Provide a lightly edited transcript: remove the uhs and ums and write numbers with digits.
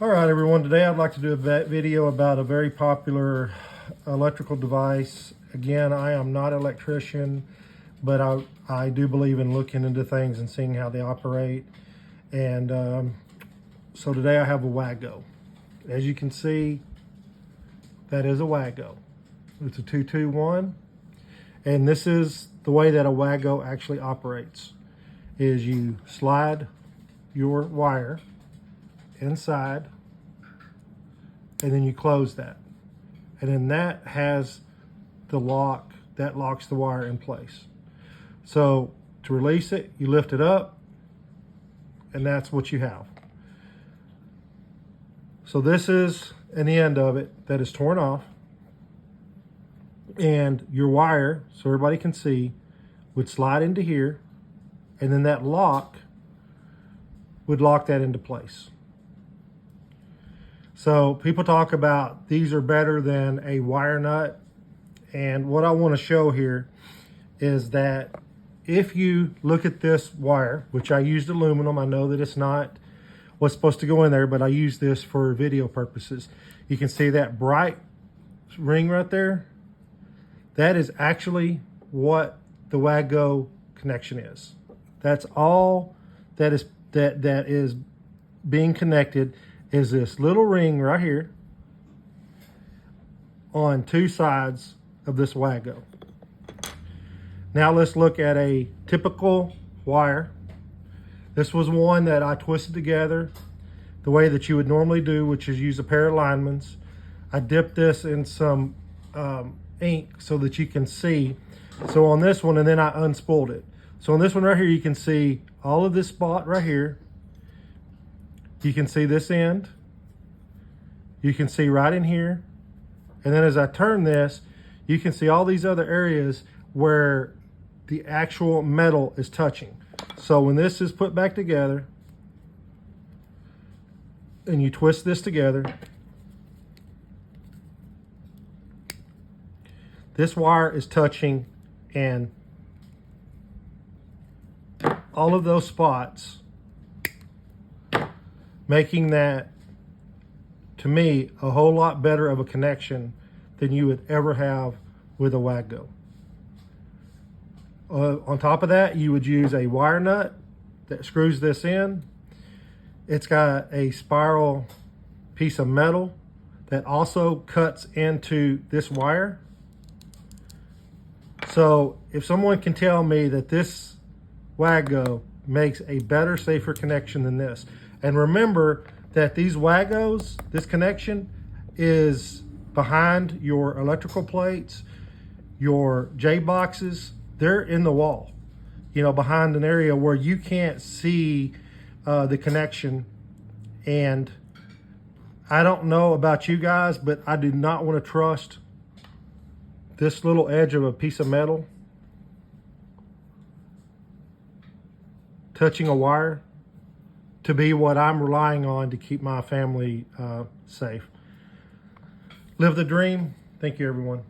All right, everyone. Today I'd like to do a video about a very popular electrical device. Again, I am not an electrician, but I do believe in looking into things and seeing how they operate. And so today I have a Wago. As you can see, that is a Wago. It's a 221. And this is the way that a Wago actually operates. Is you slide your wire inside, and then you close that, and then that has the lock that locks the wire in place. So to release it, you lift it up, and that's what you have. So this is an end of it that is torn off, and your wire, so everybody can see, would slide into here, and then that lock would lock that into place. So people talk about these are better than a wire nut. And what I want to show here is that if you look at this wire, which I used aluminum, I know that it's not what's supposed to go in there, but I use this for video purposes. You can see that bright ring right there. That is actually what the Wago connection is. That's all that is being connected, is this little ring right here on two sides of this Wago. Now let's look at a typical wire. This was one that I twisted together the way that you would normally do, which is use a pair of linemen's. I dipped this in some ink so that you can see. So on this one, and then I unspooled it. So on this one right here, you can see all of this spot right here. You can see this end. You can see right in here. And then as I turn this, you can see all these other areas where the actual metal is touching. So when this is put back together, and you twist this together, this wire is touching, and all of those spots, making that, to me, a whole lot better of a connection than you would ever have with a Wago. On top of that, you would use a wire nut that screws this in. It's got a spiral piece of metal that also cuts into this wire. So if someone can tell me that this Wago makes a better, safer connection than this. And remember that these Wagos, this connection is behind your electrical plates, your J boxes. They're in the wall, you know, behind an area where you can't see the connection. And I don't know about you guys, but I do not want to trust this little edge of a piece of metal touching a wire to be what I'm relying on to keep my family safe. Live the dream. Thank you, everyone.